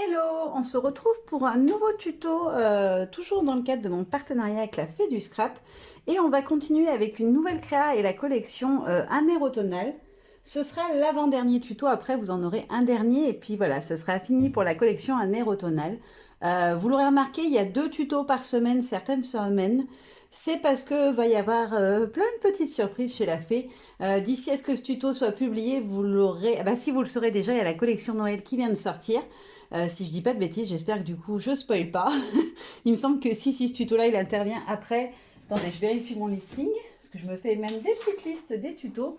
Hello, on se retrouve pour un nouveau tuto, toujours dans le cadre de mon partenariat avec la Fée du Scrap. Et on va continuer avec une nouvelle créa et la collection un air automnal. Ce sera l'avant-dernier tuto, après vous en aurez un dernier et puis voilà, ce sera fini pour la collection un air automnal. Vous l'aurez remarqué, il y a 2 tutos par semaine, certaines semaines. C'est parce que va y avoir plein de petites surprises chez la Fée. D'ici à ce que ce tuto soit publié, vous l'aurez... Bah, si vous le saurez déjà, il y a la collection Noël qui vient de sortir. Si je dis pas de bêtises, j'espère que du coup je spoil pas. Il me semble que si ce tuto là il intervient après. Attendez, je vérifie mon listing parce que je me fais même des petites listes des tutos.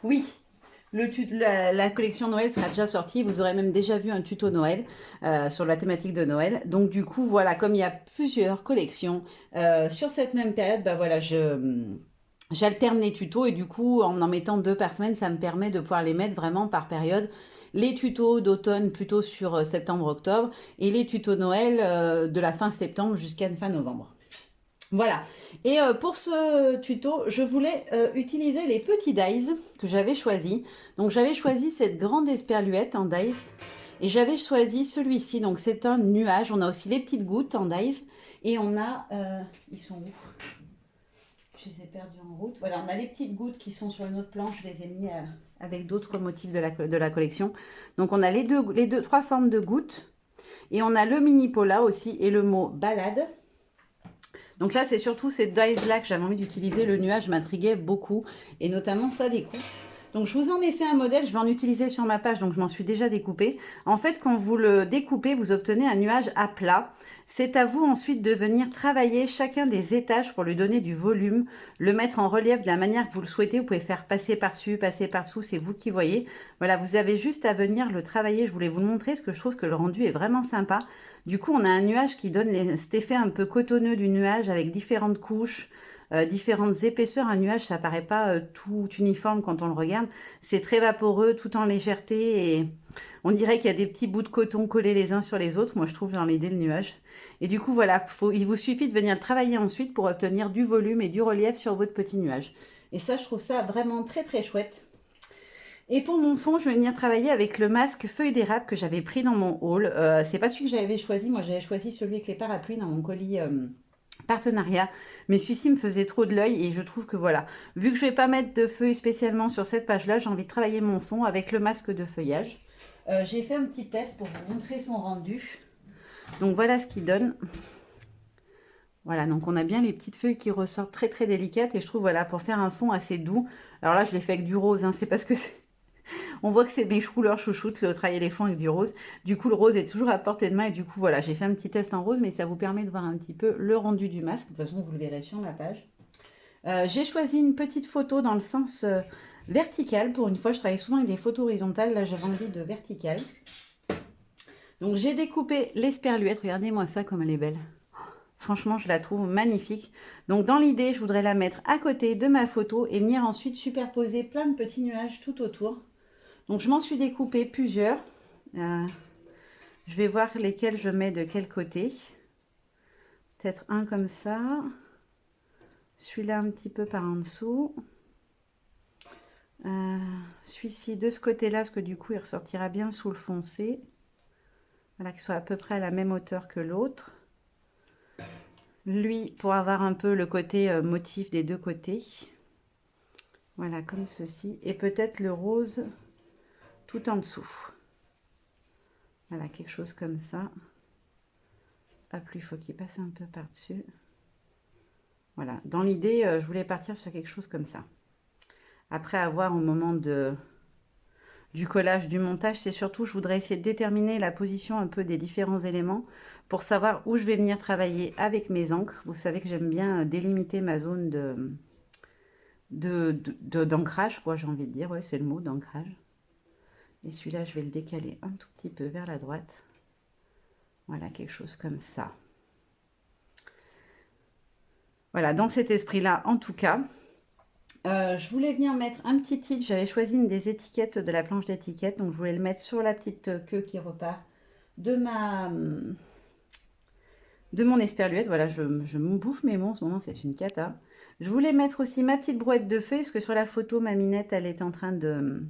Oui, la collection Noël sera déjà sortie. Vous aurez même déjà vu un tuto Noël sur la thématique de Noël. Donc du coup, voilà, comme il y a plusieurs collections sur cette même période, bah voilà, j'alterne les tutos et du coup, en mettant 2 par semaine, ça me permet de pouvoir les mettre vraiment par période. Les tutos d'automne plutôt sur septembre-octobre et les tutos Noël de la fin septembre jusqu'à fin novembre. Voilà. Et pour ce tuto, je voulais utiliser les petits dies que j'avais choisis. Donc j'avais choisi cette grande esperluette en dies et j'avais choisi celui-ci. Donc c'est un nuage. On a aussi les petites gouttes en dies et on a... ils sont où? Je les ai perdus en route. Voilà, on a les petites gouttes qui sont sur une autre planche. Je les ai mis avec d'autres motifs de la collection. Donc on a trois formes de gouttes. Et on a le mini Paula aussi et le mot balade. Donc là, c'est surtout ces dies-là que j'avais envie d'utiliser. Le nuage m'intriguait beaucoup. Et notamment ça découpe. Donc je vous en ai fait un modèle, je vais en utiliser sur ma page, donc je m'en suis déjà découpé. En fait, quand vous le découpez, vous obtenez un nuage à plat. C'est à vous ensuite de venir travailler chacun des étages pour lui donner du volume, le mettre en relief de la manière que vous le souhaitez. Vous pouvez faire passer par-dessus, passer par-dessous, c'est vous qui voyez. Voilà, vous avez juste à venir le travailler. Je voulais vous le montrer parce que je trouve que le rendu est vraiment sympa. Du coup, on a un nuage qui donne cet effet un peu cotonneux du nuage avec différentes couches. Différentes épaisseurs. Un nuage, ça paraît pas tout uniforme quand on le regarde. C'est très vaporeux, tout en légèreté et on dirait qu'il y a des petits bouts de coton collés les uns sur les autres. Moi, je trouve dans l'idée le nuage. Et du coup, voilà, il vous suffit de venir le travailler ensuite pour obtenir du volume et du relief sur votre petit nuage. Et ça, je trouve ça vraiment très très chouette. Et pour mon fond, je vais venir travailler avec le masque feuille d'érable que j'avais pris dans mon haul. C'est pas celui que j'avais choisi. Moi, j'avais choisi celui avec les parapluies dans mon colis partenariat, mais celui-ci me faisait trop de l'œil et je trouve que voilà, vu que je vais pas mettre de feuilles spécialement sur cette page là, j'ai envie de travailler mon fond avec le masque de feuillage. J'ai fait un petit test pour vous montrer son rendu, donc voilà ce qu'il donne. Voilà, donc on a bien les petites feuilles qui ressortent très très délicates et je trouve voilà, pour faire un fond assez doux, alors là je l'ai fait avec du rose, hein, c'est parce que c'est... On voit que c'est mes couleurs chouchoutes, le travail éléphant avec du rose. Du coup, le rose est toujours à portée de main. Et du coup, voilà, j'ai fait un petit test en rose, mais ça vous permet de voir un petit peu le rendu du masque. De toute façon, vous le verrez sur ma page. J'ai choisi une petite photo dans le sens vertical. Pour une fois, je travaille souvent avec des photos horizontales. Là, j'avais envie de vertical. Donc, j'ai découpé l'esperluette. Regardez-moi ça, comme elle est belle. Franchement, je la trouve magnifique. Donc, dans l'idée, je voudrais la mettre à côté de ma photo et venir ensuite superposer plein de petits nuages tout autour. Donc, je m'en suis découpé plusieurs. Je vais voir lesquels je mets de quel côté. Peut-être un comme ça. Celui-là un petit peu par en dessous. Celui-ci de ce côté-là, parce que du coup, il ressortira bien sous le foncé. Voilà, qu'il soit à peu près à la même hauteur que l'autre. Lui, pour avoir un peu le côté motif des deux côtés. Voilà, comme ceci. Et peut-être le rose tout en dessous. Voilà, quelque chose comme ça. Pas plus, il faut qu'il passe un peu par-dessus. Voilà, dans l'idée, je voulais partir sur quelque chose comme ça. Après, à voir au moment du collage, du montage, c'est surtout, je voudrais essayer de déterminer la position un peu des différents éléments pour savoir où je vais venir travailler avec mes encres. Vous savez que j'aime bien délimiter ma zone d'ancrage, quoi, j'ai envie de dire. Ouais, c'est le mot, d'ancrage. Et celui-là, je vais le décaler un tout petit peu vers la droite. Voilà, quelque chose comme ça. Voilà, dans cet esprit-là, en tout cas. Je voulais venir mettre un petit titre. J'avais choisi une des étiquettes de la planche d'étiquette. Donc, je voulais le mettre sur la petite queue qui repart de mon esperluette. Voilà, je me bouffe mes mots en ce moment, c'est une cata. Je voulais mettre aussi ma petite brouette de feuilles, parce que sur la photo, ma minette, elle est en train de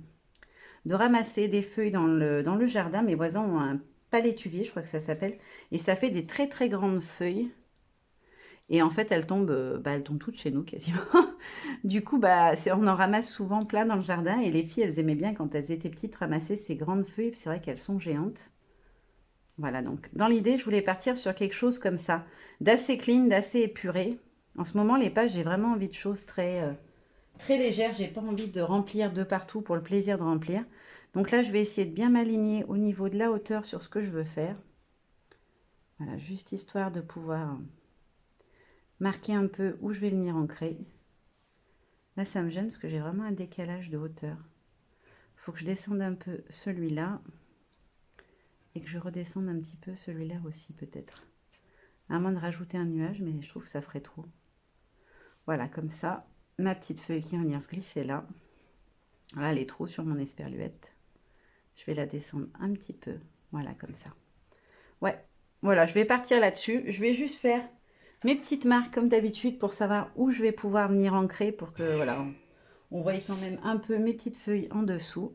de ramasser des feuilles dans le jardin. Mes voisins ont un palétuvier, je crois que ça s'appelle. Et ça fait des très très grandes feuilles. Et en fait, elles tombent toutes chez nous quasiment. Du coup, on en ramasse souvent plein dans le jardin. Et les filles, elles aimaient bien quand elles étaient petites ramasser ces grandes feuilles. C'est vrai qu'elles sont géantes. Voilà, donc dans l'idée, je voulais partir sur quelque chose comme ça, d'assez clean, d'assez épuré. En ce moment, les pages, j'ai vraiment envie de choses très légères. J'ai pas envie de remplir de partout pour le plaisir de remplir. Donc là, je vais essayer de bien m'aligner au niveau de la hauteur sur ce que je veux faire. Voilà, juste histoire de pouvoir marquer un peu où je vais venir ancrer. Là, ça me gêne parce que j'ai vraiment un décalage de hauteur. Il faut que je descende un peu celui-là. Et que je redescende un petit peu celui-là aussi peut-être. À moins de rajouter un nuage, mais je trouve que ça ferait trop. Voilà, comme ça, ma petite feuille qui va venir se glisser là. Là, elle est trop sur mon esperluette. Je vais la descendre un petit peu. Voilà, comme ça. Ouais, voilà, je vais partir là-dessus. Je vais juste faire mes petites marques comme d'habitude pour savoir où je vais pouvoir venir ancrer pour que, voilà, on voit quand même un peu mes petites feuilles en dessous.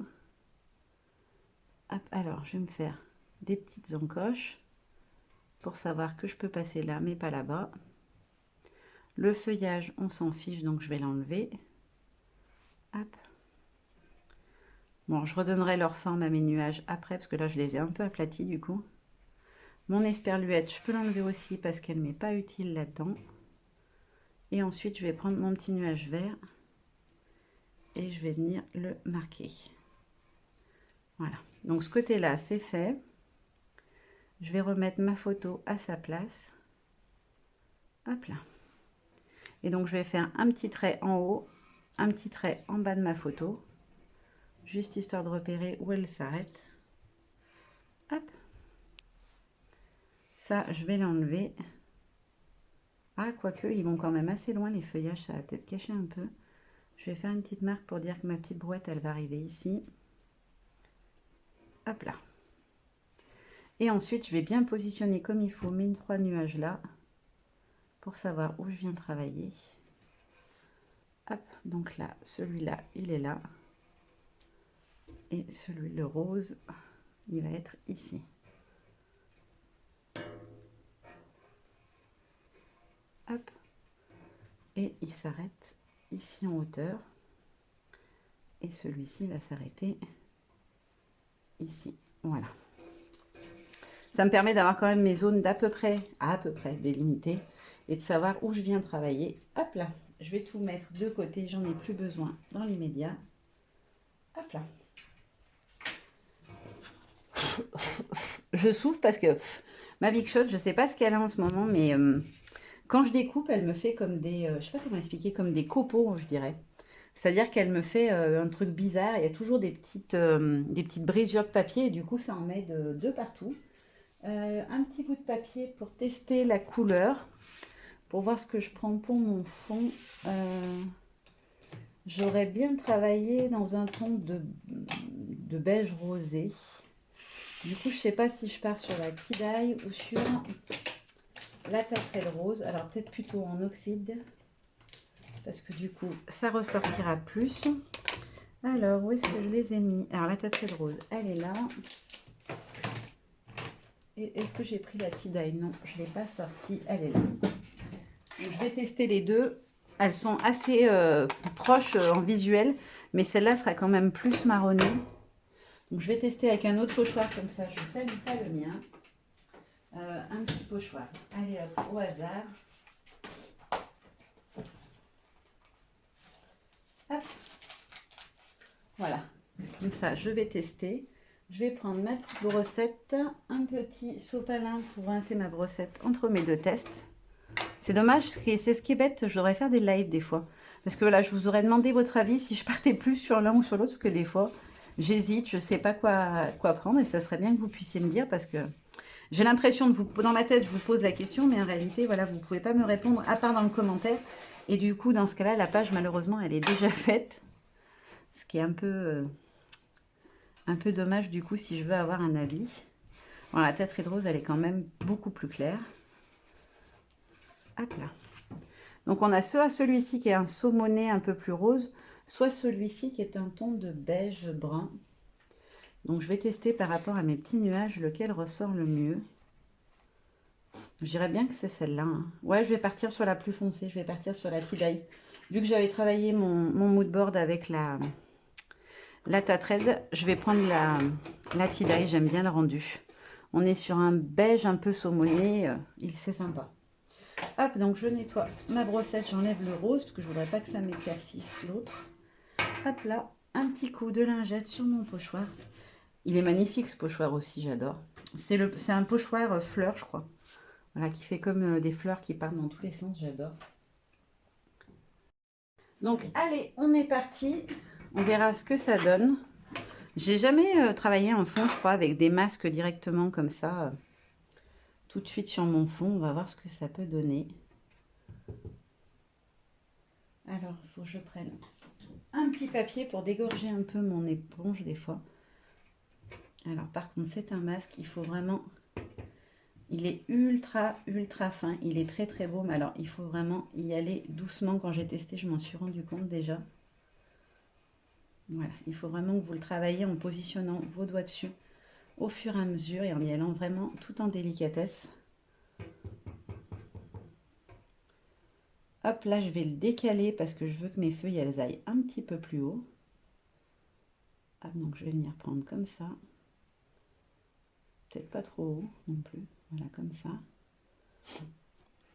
Hop, alors, je vais me faire des petites encoches pour savoir que je peux passer là, mais pas là-bas. Le feuillage, on s'en fiche, donc je vais l'enlever. Hop. Bon, je redonnerai leur forme à mes nuages après, parce que là, je les ai un peu aplatis, du coup. Mon esperluette, je peux l'enlever aussi, parce qu'elle ne m'est pas utile là-dedans. Et ensuite, je vais prendre mon petit nuage vert. Et je vais venir le marquer. Voilà. Donc, ce côté-là, c'est fait. Je vais remettre ma photo à sa place. Hop là. Et donc, je vais faire un petit trait en haut, un petit trait en bas de ma photo. Juste histoire de repérer où elle s'arrête. Hop. Ça, je vais l'enlever. Ah, quoique, ils vont quand même assez loin, les feuillages, ça va peut-être cacher un peu. Je vais faire une petite marque pour dire que ma petite brouette, elle va arriver ici. Hop là. Et ensuite, je vais bien positionner comme il faut mes 3 nuages là, pour savoir où je viens travailler. Hop, donc là, celui-là, il est là. Et celui, le rose, il va être ici. Hop. Et il s'arrête ici en hauteur. Et celui-ci va s'arrêter ici. Voilà. Ça me permet d'avoir quand même mes zones à peu près délimitées et de savoir où je viens travailler. Hop là, je vais tout mettre de côté, j'en ai plus besoin dans l'immédiat. Hop là. Je souffle parce que ma Big Shot, je ne sais pas ce qu'elle a en ce moment, mais quand je découpe, elle me fait comme des, je ne sais pas comment expliquer, comme des copeaux, je dirais. C'est-à-dire qu'elle me fait un truc bizarre. Il y a toujours des petites brisures de papier et du coup, ça en met de partout. Un petit bout de papier pour tester la couleur, pour voir ce que je prends pour mon fond. J'aurais bien travaillé dans un ton de beige rosé. Du coup, je ne sais pas si je pars sur la Kidai ou sur la Taffelle rose. Alors, peut-être plutôt en oxyde, parce que du coup, ça ressortira plus. Alors, où est-ce que je les ai mis? Alors, la Taffelle rose, elle est là. Et est-ce que j'ai pris la Kidai? Non, je ne l'ai pas sortie, elle est là. Donc, je vais tester les deux. Elles sont assez proches en visuel, mais celle-là sera quand même plus marronnée. Donc, je vais tester avec un autre pochoir, comme ça, je ne salue pas le mien. Un petit pochoir. Allez hop, au hasard. Hop. Voilà. Comme ça, je vais tester. Je vais prendre ma petite brossette, un petit sopalin pour rincer ma brossette entre mes deux tests. C'est dommage, c'est ce qui est bête, je devrais faire des lives des fois. Parce que voilà, je vous aurais demandé votre avis si je partais plus sur l'un ou sur l'autre, parce que des fois, j'hésite, je ne sais pas quoi prendre, et ça serait bien que vous puissiez me dire, parce que j'ai l'impression dans ma tête, je vous pose la question, mais en réalité, voilà, vous ne pouvez pas me répondre, à part dans le commentaire. Et du coup, dans ce cas-là, la page, malheureusement, elle est déjà faite. Ce qui est un peu dommage, du coup, si je veux avoir un avis. Bon, la tête de rose, elle est quand même beaucoup plus claire. Hop là. Donc, on a soit celui-ci qui est un saumoné un peu plus rose, soit celui-ci qui est un ton de beige brun. Donc, je vais tester par rapport à mes petits nuages lequel ressort le mieux. Je dirais bien que c'est celle-là, hein. Ouais, je vais partir sur la plus foncée. Je vais partir sur la Tie-Dye. Vu que j'avais travaillé mon mood board avec la Tatred, je vais prendre la Tie-Dye. J'aime bien le rendu. On est sur un beige un peu saumonné. C'est sympa. Hop, donc je nettoie ma brossette. J'enlève le rose parce que je voudrais pas que ça m'éclaircisse l'autre. Hop là, un petit coup de lingette sur mon pochoir. Il est magnifique ce pochoir aussi, j'adore. C'est un pochoir fleur, je crois. Voilà, qui fait comme des fleurs qui partent dans tous les sens, j'adore. Donc, allez, on est parti. On verra ce que ça donne. J'ai jamais travaillé en fond, je crois, avec des masques directement comme ça. Tout de suite sur mon fond. On va voir ce que ça peut donner. Alors, il faut que je prenne un petit papier pour dégorger un peu mon éponge des fois. Alors, par contre, c'est un masque. Il faut vraiment... Il est ultra, ultra fin. Il est très, très beau. Mais alors, il faut vraiment y aller doucement. Quand j'ai testé, je m'en suis rendu compte déjà. Voilà, il faut vraiment que vous le travaillez en positionnant vos doigts dessus au fur et à mesure et en y allant vraiment tout en délicatesse. Hop, là, je vais le décaler parce que je veux que mes feuilles, elles aillent un petit peu plus haut. Hop, donc je vais venir prendre comme ça. Peut-être pas trop haut non plus. Voilà, comme ça.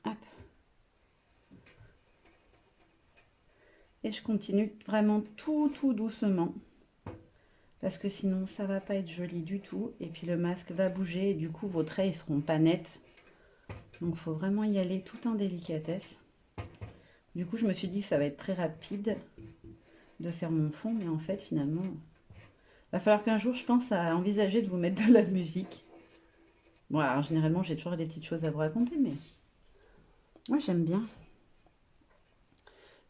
Hop. Et je continue vraiment tout doucement. Parce que sinon, ça va pas être joli du tout. Et puis le masque va bouger et du coup, vos traits, ils seront pas nets. Donc, il faut vraiment y aller tout en délicatesse. Du coup, je me suis dit que ça va être très rapide de faire mon fond. Mais en fait, finalement, il va falloir qu'un jour, je pense à envisager de vous mettre de la musique. Bon, alors généralement, j'ai toujours des petites choses à vous raconter, mais moi, j'aime bien.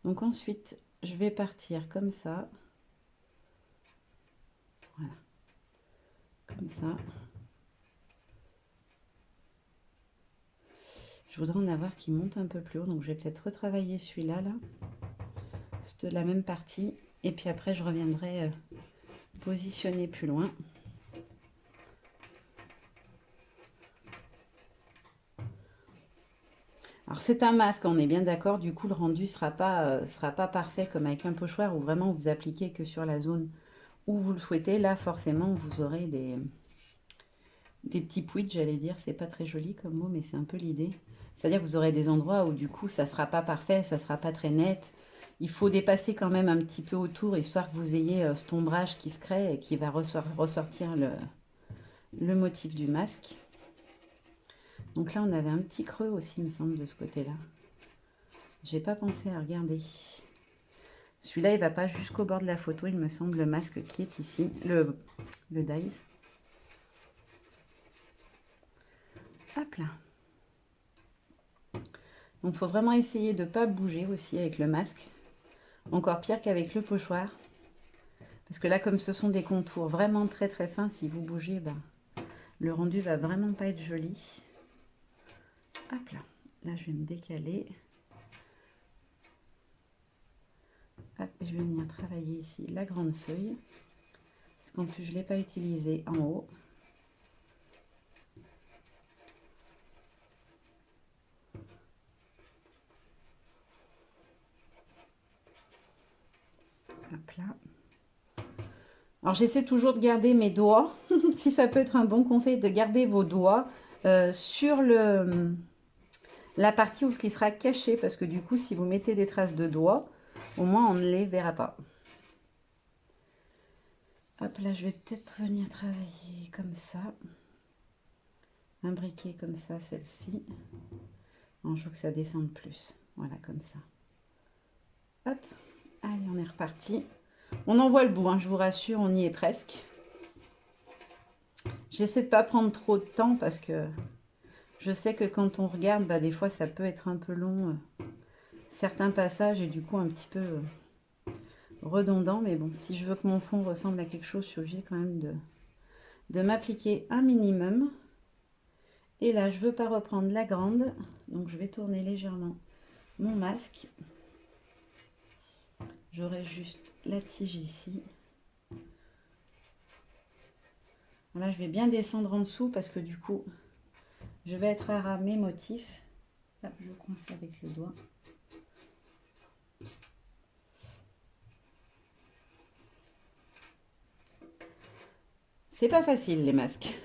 Donc ensuite, je vais partir comme ça. Voilà. Comme ça. Je voudrais en avoir qui monte un peu plus haut, donc je vais peut-être retravailler celui-là, là. C'est la même partie. Et puis après, je reviendrai positionner plus loin. Alors c'est un masque, on est bien d'accord, du coup le rendu sera pas parfait comme avec un pochoir où vraiment vous appliquez que sur la zone où vous le souhaitez. Là forcément vous aurez des petits pouides, j'allais dire, c'est pas très joli comme mot mais c'est un peu l'idée. C'est-à-dire que vous aurez des endroits où du coup ça sera pas parfait, ça sera pas très net. Il faut dépasser quand même un petit peu autour histoire que vous ayez cet ombrage qui se crée et qui va ressortir le motif du masque. Donc là on avait un petit creux aussi il me semble de ce côté-là. J'ai pas pensé à regarder. Celui-là, il va pas jusqu'au bord de la photo, il me semble, le masque qui est ici, le dies. Hop là. Donc, il faut vraiment essayer de ne pas bouger aussi avec le masque. Encore pire qu'avec le pochoir. Parce que là, comme ce sont des contours vraiment très très fins, si vous bougez, ben, le rendu va vraiment pas être joli. Hop là. Là, je vais me décaler. Hop, et je vais venir travailler ici la grande feuille. Parce qu'en plus, je ne l'ai pas utilisée en haut. Hop là. Alors j'essaie toujours de garder mes doigts, si ça peut être un bon conseil, de garder vos doigts sur la partie où qui sera cachée, parce que du coup, si vous mettez des traces de doigts, au moins on ne les verra pas. Hop là, je vais peut-être venir travailler comme ça. Un briquet comme ça, celle-ci. Non, je veux que ça descende plus. Voilà, comme ça. Hop, allez, on est reparti. On en voit le bout, hein, je vous rassure, on y est presque. J'essaie de ne pas prendre trop de temps parce que je sais que quand on regarde, bah, des fois, ça peut être un peu long, certains passages, et du coup, un petit peu redondant. Mais bon, si je veux que mon fond ressemble à quelque chose, je suis obligée quand même de m'appliquer un minimum. Et là, je ne veux pas reprendre la grande, donc je vais tourner légèrement mon masque. J'aurai juste la tige ici. Là, je vais bien descendre en dessous parce que du coup, je vais être à mes motifs. Hop, je coince avec le doigt. C'est pas facile les masques.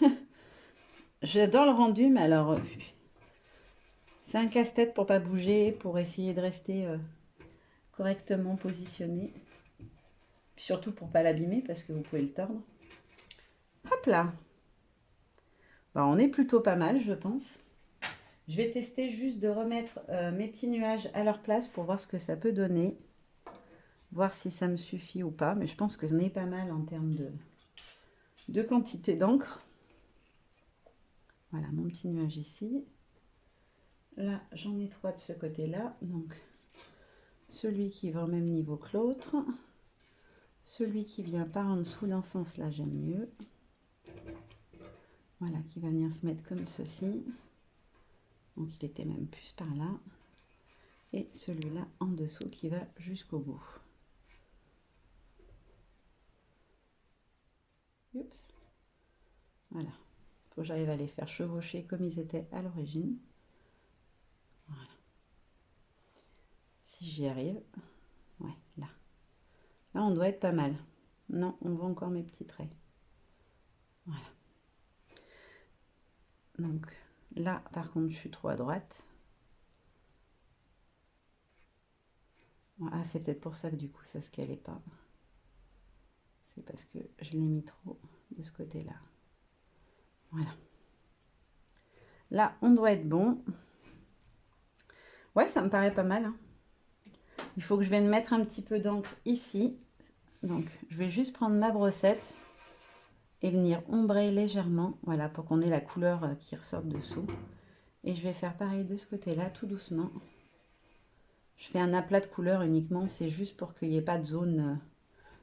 J'adore le rendu, mais alors c'est un casse-tête pour pas bouger, pour essayer de rester correctement positionné. Puis surtout pour pas l'abîmer parce que vous pouvez le tordre. Hop là. Bon, on est plutôt pas mal, je pense. Je vais tester juste de remettre mes petits nuages à leur place pour voir ce que ça peut donner. Voir si ça me suffit ou pas. Mais je pense que ce n'est pas mal en termes de quantité d'encre. Voilà mon petit nuage ici. Là, j'en ai 3 de ce côté-là. Donc, celui qui va au même niveau que l'autre. Celui qui vient par en dessous dans ce sens-là, j'aime mieux. Voilà, qui va venir se mettre comme ceci. Donc, il était même plus par là. Et celui-là en dessous qui va jusqu'au bout. Oups. Voilà. Il faut que j'arrive à les faire chevaucher comme ils étaient à l'origine. Voilà. Si j'y arrive. Ouais, là. Là, on doit être pas mal. Non, on voit encore mes petits traits. Voilà. Donc, là, par contre, je suis trop à droite. Ah, c'est peut-être pour ça que du coup, ça se calait pas. C'est parce que je l'ai mis trop de ce côté-là. Voilà. Là, on doit être bon. Ouais, ça me paraît pas mal. Hein. Il faut que je vienne mettre un petit peu d'encre ici. Donc, je vais juste prendre ma brossette et venir ombrer légèrement. Voilà, pour qu'on ait la couleur qui ressorte dessous. Et je vais faire pareil de ce côté-là, tout doucement. Je fais un aplat de couleur uniquement. C'est juste pour qu'il n'y ait pas de zone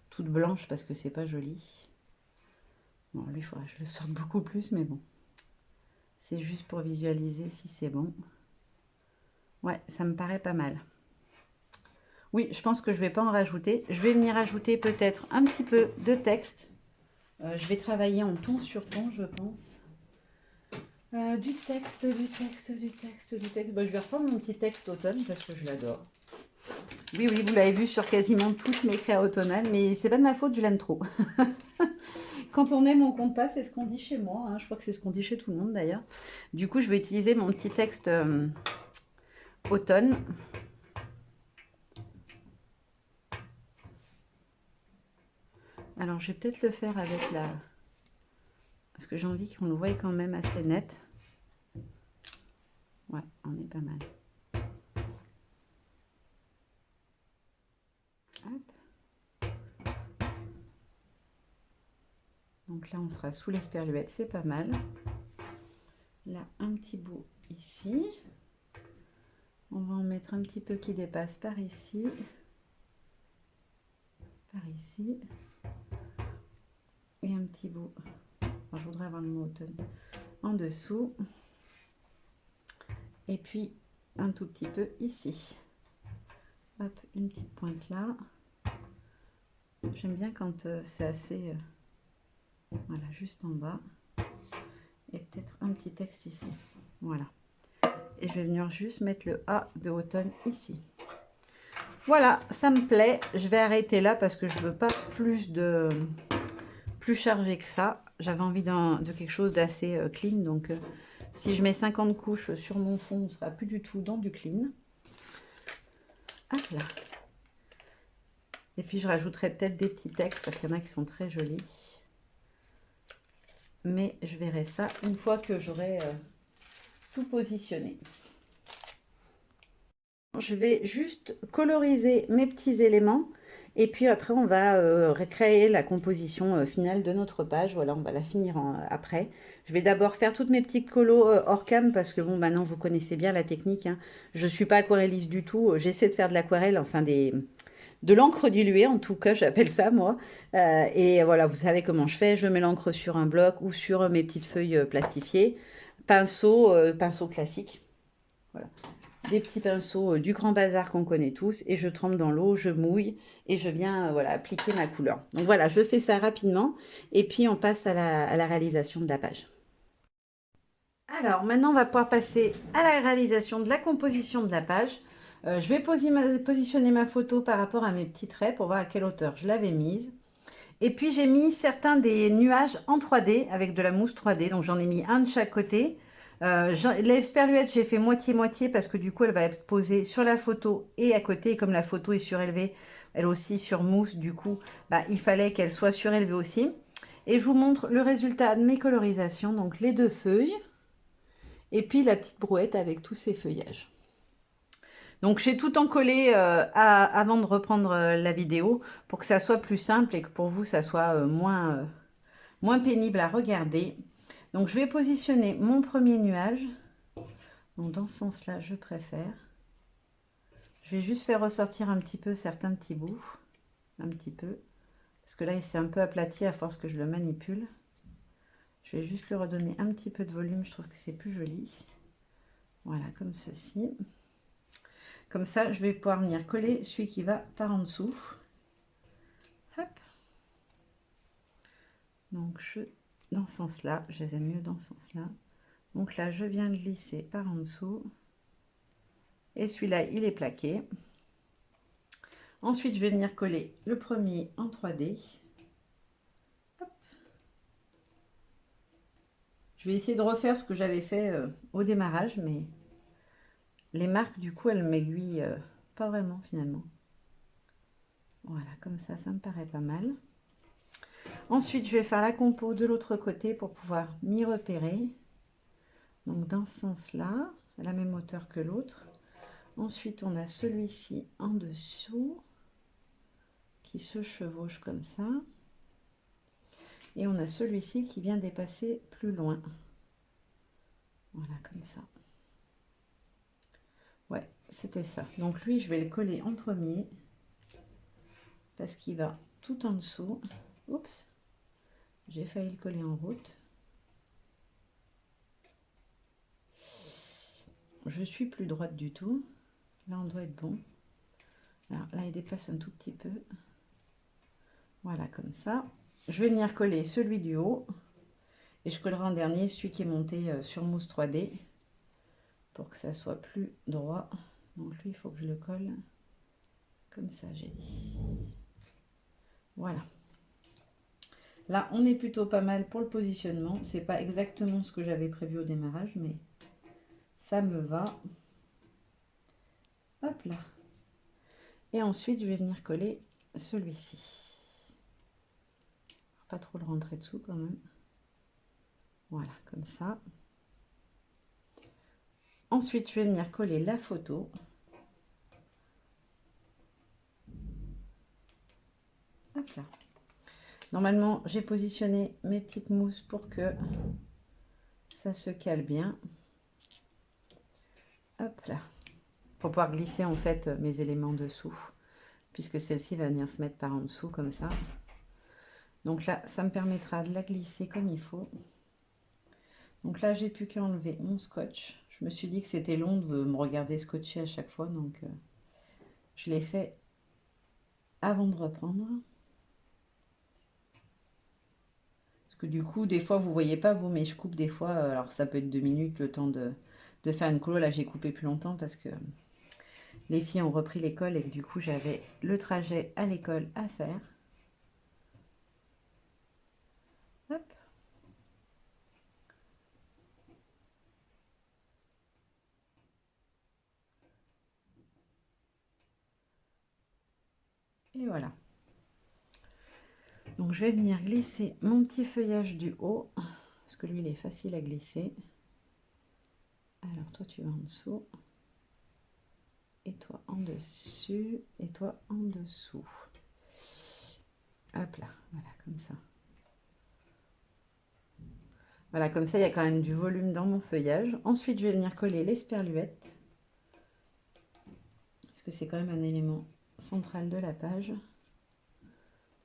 toute blanche parce que c'est pas joli. Bon, lui, il faudra que je le sorte beaucoup plus, mais bon. C'est juste pour visualiser si c'est bon. Ouais, ça me paraît pas mal. Oui, je pense que je ne vais pas en rajouter. Je vais venir ajouter peut-être un petit peu de texte. Je vais travailler en ton sur ton, je pense. Du texte. Bon, je vais reprendre mon petit texte automne parce que je l'adore. Oui, vous l'avez vu sur quasiment toutes mes créas automnales, mais c'est pas de ma faute, je l'aime trop. Quand on aime, on compte pas, c'est ce qu'on dit chez moi. Hein. Je crois que c'est ce qu'on dit chez tout le monde d'ailleurs. Du coup, je vais utiliser mon petit texte automne. Alors, je vais peut-être le faire avec la... Parce que j'ai envie qu'on le voie quand même assez net. Ouais, on est pas mal. Hop. Donc là, on sera sous l'esperluette, c'est pas mal. Là, un petit bout ici. On va en mettre un petit peu qui dépasse par ici. Par ici. Et un petit bout. Alors, je voudrais avoir le mot automne. En dessous. Et puis, un tout petit peu ici. Hop, une petite pointe là. J'aime bien quand c'est assez... voilà, juste en bas. Et peut-être un petit texte ici. Voilà. Et je vais venir juste mettre le A de automne ici. Voilà, ça me plaît. Je vais arrêter là parce que je veux pas plus chargé que ça. J'avais envie de quelque chose d'assez clean. Donc, si je mets 50 couches sur mon fond, on ne sera plus du tout dans du clean. Hop là. Et puis, je rajouterai peut-être des petits textes parce qu'il y en a qui sont très jolis. Mais je verrai ça une fois que j'aurai tout positionné. Je vais juste coloriser mes petits éléments et puis après on va recréer la composition finale de notre page. Voilà, on va la finir après. Je vais d'abord faire toutes mes petites colos hors cam parce que bon, maintenant vous connaissez bien la technique. Hein. Je ne suis pas aquarelliste du tout. J'essaie de faire de l'aquarelle, enfin de l'encre diluée, en tout cas, j'appelle ça, moi. Et voilà, vous savez comment je fais. Je mets l'encre sur un bloc ou sur mes petites feuilles plastifiées. Pinceau classique. Voilà. des petits pinceaux du Grand Bazar qu'on connaît tous et je trempe dans l'eau, je mouille et je viens voilà, appliquer ma couleur. Donc voilà, je fais ça rapidement et puis on passe à la réalisation de la page. Alors maintenant, on va pouvoir passer à la réalisation de la composition de la page. Je vais positionner ma photo par rapport à mes petits traits pour voir à quelle hauteur je l'avais mise. Et puis j'ai mis certains des nuages en 3D avec de la mousse 3D. Donc j'en ai mis un de chaque côté. L'esperluette, j'ai fait moitié-moitié parce que du coup, elle va être posée sur la photo et à côté. Et comme la photo est surélevée, elle aussi sur mousse, du coup, bah, il fallait qu'elle soit surélevée aussi. Et je vous montre le résultat de mes colorisations. Donc les deux feuilles et puis la petite brouette avec tous ces feuillages. Donc j'ai tout encollé avant de reprendre la vidéo pour que ça soit plus simple et que pour vous, ça soit moins pénible à regarder. Donc je vais positionner mon premier nuage. Donc dans ce sens-là, je préfère. Je vais juste faire ressortir un petit peu certains petits bouts. Un petit peu. Parce que là, il s'est un peu aplati à force que je le manipule. Je vais juste lui redonner un petit peu de volume. Je trouve que c'est plus joli. Voilà, comme ceci. Comme ça, je vais pouvoir venir coller celui qui va par en dessous. Hop. Donc, dans ce sens-là, je les aime mieux dans ce sens-là. Donc là, je viens glisser par en dessous. Et celui-là, il est plaqué. Ensuite, je vais venir coller le premier en 3D. Hop. Je vais essayer de refaire ce que j'avais fait au démarrage, mais les marques, du coup, elles m'aiguillent pas vraiment finalement. Voilà, comme ça me paraît pas mal. Ensuite, je vais faire la compo de l'autre côté pour pouvoir m'y repérer. Donc, dans ce sens-là, à la même hauteur que l'autre. Ensuite, on a celui-ci en dessous qui se chevauche comme ça. Et on a celui-ci qui vient dépasser plus loin. Voilà, comme ça. Ouais, c'était ça. Donc lui, je vais le coller en premier parce qu'il va tout en dessous. Oups, j'ai failli le coller en route. Je suis plus droite du tout. Là, on doit être bon. Alors là, il dépasse un tout petit peu. Voilà, comme ça. Je vais venir coller celui du haut. Et je collerai en dernier celui qui est monté sur mousse 3D pour que ça soit plus droit. Donc lui, il faut que je le colle comme ça, j'ai dit. Voilà. Là, on est plutôt pas mal pour le positionnement. C'est pas exactement ce que j'avais prévu au démarrage, mais ça me va. Hop là. Et ensuite, je vais venir coller celui-ci. Pas trop le rentrer dessous quand même. Voilà, comme ça. Ensuite, je vais venir coller la photo. Hop là. Normalement, j'ai positionné mes petites mousses pour que ça se cale bien. Hop là. Pour pouvoir glisser en fait mes éléments dessous. Puisque celle-ci va venir se mettre par en dessous comme ça. Donc là, ça me permettra de la glisser comme il faut. Donc là, j'ai plus qu'à enlever mon scotch. Je me suis dit que c'était long de me regarder scotcher à chaque fois. Donc, je l'ai fait avant de reprendre. Parce que du coup, des fois, vous voyez pas, vous, mais je coupe des fois. Alors, ça peut être 2 minutes, le temps de faire une colo. Là, j'ai coupé plus longtemps parce que les filles ont repris l'école et que du coup, j'avais le trajet à l'école à faire. Hop. Et voilà. Donc, je vais venir glisser mon petit feuillage du haut. Parce que lui, il est facile à glisser. Alors, toi, tu vas en dessous. Et toi en dessus. Et toi en dessous. Hop là. Voilà, comme ça. Voilà, comme ça, il y a quand même du volume dans mon feuillage. Ensuite, je vais venir coller l'esperluette. Parce que c'est quand même un élément central de la page.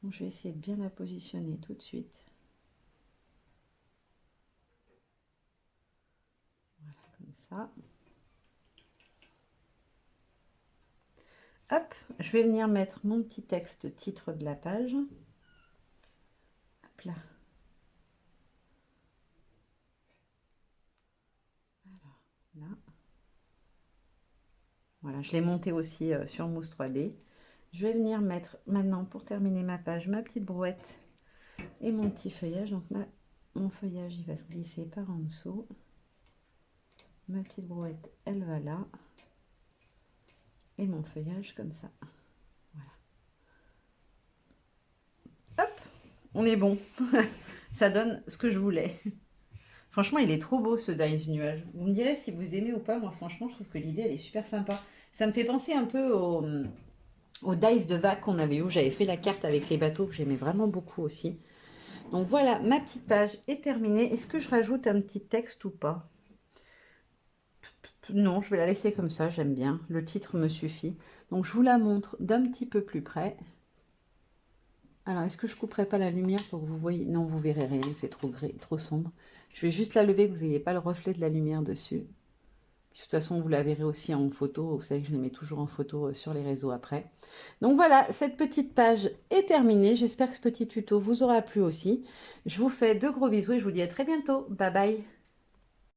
Donc, je vais essayer de bien la positionner tout de suite. Voilà, comme ça. Hop, je vais venir mettre mon petit texte titre de la page. Hop là. Alors, là. Voilà, je l'ai monté aussi sur Mousse 3D. Je vais venir mettre maintenant, pour terminer ma page, ma petite brouette et mon petit feuillage. Donc mon feuillage, il va se glisser par en dessous. Ma petite brouette, elle va là. Et mon feuillage comme ça. Voilà. Hop, on est bon. Ça donne ce que je voulais. Franchement, il est trop beau ce dice nuage. Vous me direz si vous aimez ou pas. Moi, franchement, je trouve que l'idée, elle est super sympa. Ça me fait penser un peu au dice de vagues qu'on avait eu. J'avais fait la carte avec les bateaux que j'aimais vraiment beaucoup aussi. Donc voilà, ma petite page est terminée. Est-ce que je rajoute un petit texte ou pas? Non, je vais la laisser comme ça, j'aime bien. Le titre me suffit. Donc je vous la montre d'un petit peu plus près. Alors, est-ce que je ne couperai pas la lumière pour que vous voyez? Non, vous verrez rien, il fait trop gris, trop sombre. Je vais juste la lever, que vous n'ayez pas le reflet de la lumière dessus. Puis, de toute façon, vous la verrez aussi en photo. Vous savez que je les mets toujours en photo sur les réseaux après. Donc voilà, cette petite page est terminée. J'espère que ce petit tuto vous aura plu aussi. Je vous fais de gros bisous et je vous dis à très bientôt. Bye bye.